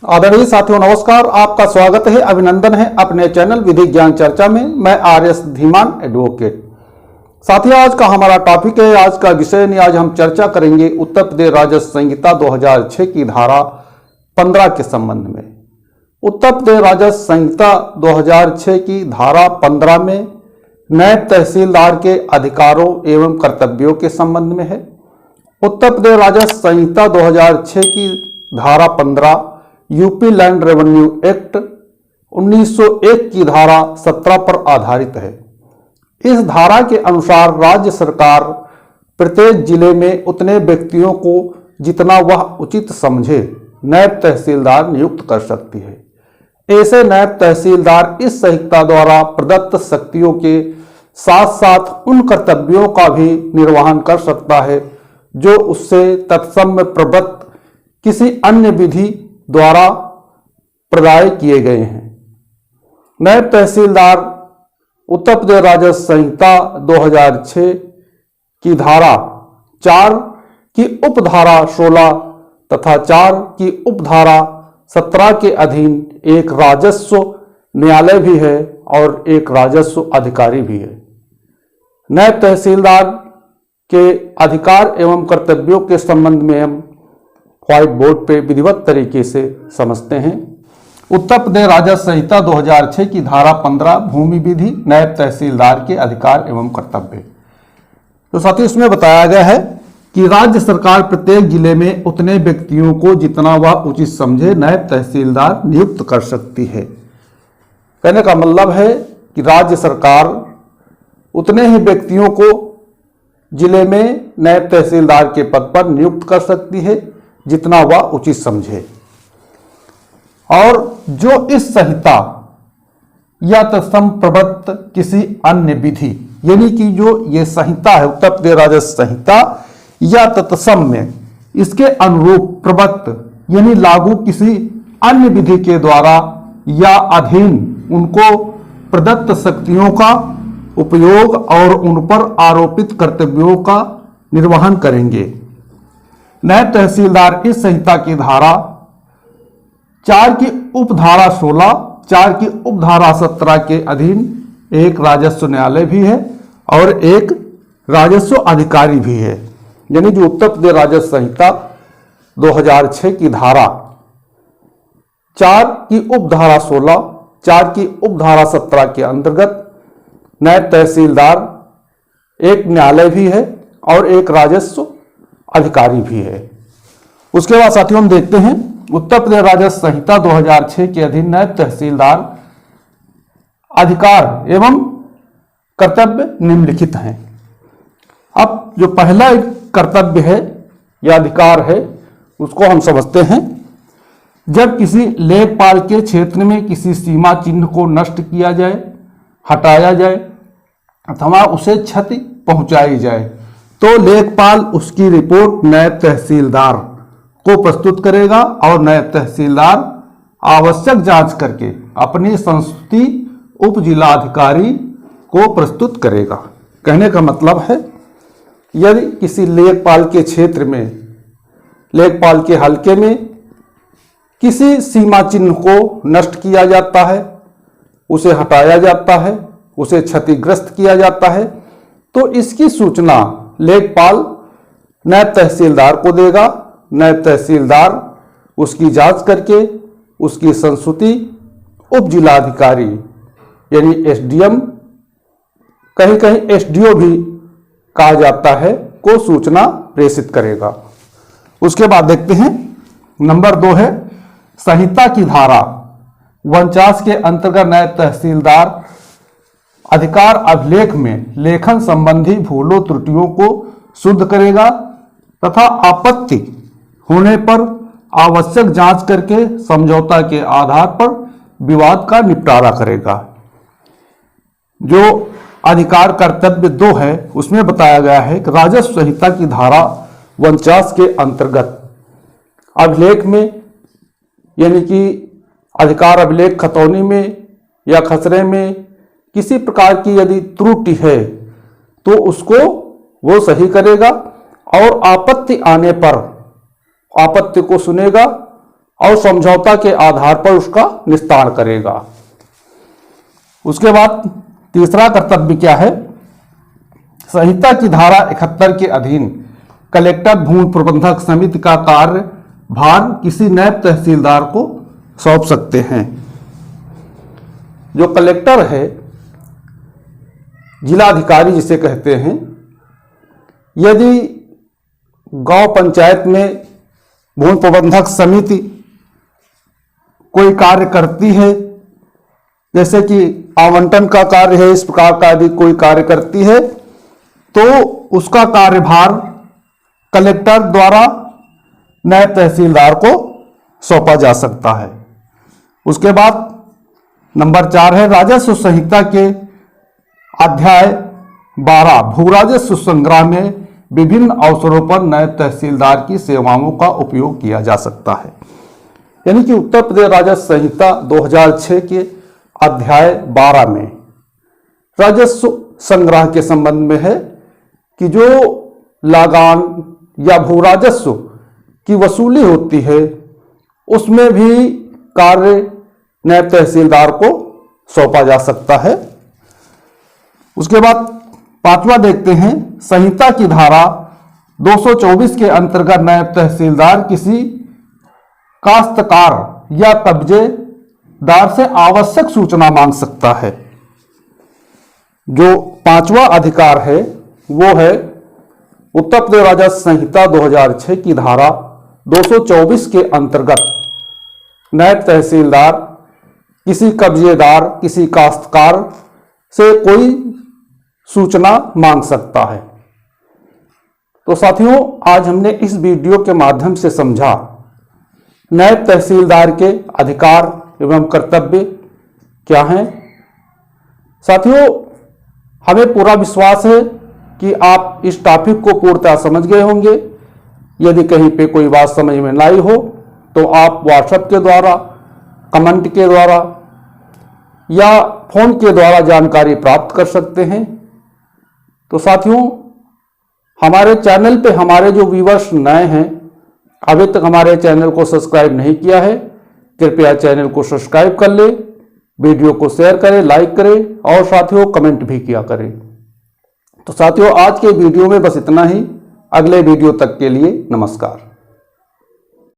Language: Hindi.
आदरणीय साथियों नमस्कार, आपका स्वागत है, अभिनंदन है अपने चैनल विधिक ज्ञान चर्चा में। मैं आर.एस. धीमान एडवोकेट। साथियों, आज का हमारा टॉपिक है, आज का विषय नहीं, आज हम चर्चा करेंगे उत्तर प्रदेश राजस्व संहिता 2006 की धारा 15 के संबंध में। उत्तर प्रदेश राजस्व संहिता 2006 की धारा 15 में नायब तहसीलदार के अधिकारों एवं कर्तव्यों के संबंध में है। उत्तर प्रदेश राजस्व संहिता 2006 की धारा 15 यूपी लैंड रेवेन्यू एक्ट 1901 की धारा 17 पर आधारित है। इस धारा के अनुसार राज्य सरकार प्रत्येक जिले में उतने व्यक्तियों को जितना वह उचित समझे नायब तहसीलदार नियुक्त कर सकती है। ऐसे नायब तहसीलदार इस संहिता द्वारा प्रदत्त शक्तियों के साथ साथ उन कर्तव्यों का भी निर्वहन कर सकता है जो उससे तत्सम प्रदत्त किसी अन्य विधि द्वारा प्रदाय किए गए हैं। नायब तहसीलदार उत्तर प्रदेश राजस्व संहिता 2006 की धारा 4 की उपधारा 16 तथा 4 की उपधारा 17 के अधीन एक राजस्व न्यायालय भी है और एक राजस्व अधिकारी भी है। नायब तहसीलदार के अधिकार एवं कर्तव्यों के संबंध में हम व्हाइट बोर्ड पे विधिवत तरीके से समझते हैं। उत्तर प्रदेश राजस्व संहिता 2006 की धारा 15 भूमि विधि नायब तहसीलदार के अधिकार एवं कर्तव्य। तो साथियों, इसमें बताया गया है कि राज्य सरकार प्रत्येक जिले में उतने व्यक्तियों को जितना वह उचित समझे नायब तहसीलदार नियुक्त कर सकती है। कहने का मतलब है कि राज्य सरकार उतने ही व्यक्तियों को जिले में नायब तहसीलदार के पद पर नियुक्त कर सकती है जितना वह उचित समझे। और जो इस संहिता या तत्सम प्रदत्त किसी अन्य विधि, यानी कि जो ये संहिता है उत्तर प्रदेश राजस्व संहिता या तत्सम में इसके अनुरूप प्रदत्त यानी लागू किसी अन्य विधि के द्वारा या अधीन उनको प्रदत्त शक्तियों का उपयोग और उन पर आरोपित कर्तव्यों का निर्वहन करेंगे। नायब तहसीलदार इस संहिता की धारा 4 की उपधारा 16, 4 की उपधारा 17 के अधीन एक राजस्व न्यायालय भी है और एक राजस्व अधिकारी भी है। यानी जो उत्तर प्रदेश राजस्व संहिता 2006 की धारा 4 की उपधारा 16, 4 की उपधारा 17 के अंतर्गत नायब तहसीलदार एक न्यायालय भी है और एक राजस्व अधिकारी भी है। उसके बाद साथियों हम देखते हैं उत्तर प्रदेश राजस्व संहिता 2006 के अधीन नायब तहसीलदार अधिकार एवं कर्तव्य निम्नलिखित हैं। अब जो पहला कर्तव्य है या अधिकार है उसको हम समझते हैं। जब किसी लेखपाल के क्षेत्र में किसी सीमा चिन्ह को नष्ट किया जाए, हटाया जाए अथवा उसे क्षति पहुंचाई जाए तो लेखपाल उसकी रिपोर्ट नायब तहसीलदार को प्रस्तुत करेगा और नायब तहसीलदार आवश्यक जांच करके अपनी संस्तुति उप जिलाधिकारी को प्रस्तुत करेगा। कहने का मतलब है यदि किसी लेखपाल के क्षेत्र में, लेखपाल के हलके में किसी सीमा चिन्ह को नष्ट किया जाता है, उसे हटाया जाता है, उसे क्षतिग्रस्त किया जाता है तो इसकी सूचना लेखपाल नायब तहसीलदार को देगा। नायब तहसीलदार उसकी जांच करके उसकी संस्तुति उप जिलाधिकारी यानी एसडीएम, कहीं कहीं एसडीओ भी कहा जाता है, को सूचना प्रेषित करेगा। उसके बाद देखते हैं नंबर 2 है संहिता की धारा 49 के अंतर्गत नायब तहसीलदार अधिकार अभिलेख में लेखन संबंधी भूलों त्रुटियों को शुद्ध करेगा तथा आपत्ति होने पर आवश्यक जांच करके समझौता के आधार पर विवाद का निपटारा करेगा। जो अधिकार कर्तव्य 2 है उसमें बताया गया है कि राजस्व संहिता की धारा 49 के अंतर्गत अभिलेख में यानी कि अधिकार अभिलेख खतौनी में या खसरे में किसी प्रकार की यदि त्रुटि है तो उसको वो सही करेगा और आपत्ति आने पर आपत्ति को सुनेगा और समझौता के आधार पर उसका निस्तारण करेगा। उसके बाद तीसरा कर्तव्य क्या है? संहिता की धारा 71 के अधीन कलेक्टर भूमि प्रबंधक समिति का कार्य भार किसी नायब तहसीलदार को सौंप सकते हैं। जो कलेक्टर है, जिलाधिकारी जिसे कहते हैं, यदि गांव पंचायत में भूमि प्रबंधक समिति कोई कार्य करती है, जैसे कि आवंटन का कार्य है, इस प्रकार का यदि कोई कार्य करती है, तो उसका कार्यभार कलेक्टर द्वारा नायब तहसीलदार को सौंपा जा सकता है। उसके बाद नंबर 4 है राजस्व संहिता के अध्याय 12 भू राजस्व संग्रह में विभिन्न अवसरों पर नायब तहसीलदार की सेवाओं का उपयोग किया जा सकता है। यानी कि उत्तर प्रदेश राजस्व संहिता 2006 के अध्याय 12 में राजस्व संग्रह के संबंध में है कि जो लगान या भू राजस्व की वसूली होती है, उसमें भी कार्य नायब तहसीलदार को सौंपा जा सकता है। उसके बाद 5वां देखते हैं, संहिता की धारा 224 के अंतर्गत नायब तहसीलदार किसी काश्तकार या कब्जेदार से आवश्यक सूचना मांग सकता है। जो 5वां अधिकार है वो है उत्तर प्रदेश राजस्व संहिता 2006 की धारा 224 के अंतर्गत नायब तहसीलदार किसी कब्जेदार, किसी काश्तकार से कोई सूचना मांग सकता है। तो साथियों, आज हमने इस वीडियो के माध्यम से समझा नायब तहसीलदार के अधिकार एवं कर्तव्य क्या हैं। साथियों, हमें पूरा विश्वास है कि आप इस टॉपिक को पूर्णतः समझ गए होंगे। यदि कहीं पे कोई बात समझ में नहीं हो तो आप व्हाट्सएप के द्वारा, कमेंट के द्वारा या फोन के द्वारा जानकारी प्राप्त कर सकते हैं। तो साथियों, हमारे चैनल पे हमारे जो व्यूअर्स नए हैं, अभी तक हमारे चैनल को सब्सक्राइब नहीं किया है, कृपया चैनल को सब्सक्राइब कर ले, वीडियो को शेयर करें, लाइक करें और साथियों कमेंट भी किया करें। तो साथियों, आज के वीडियो में बस इतना ही। अगले वीडियो तक के लिए नमस्कार।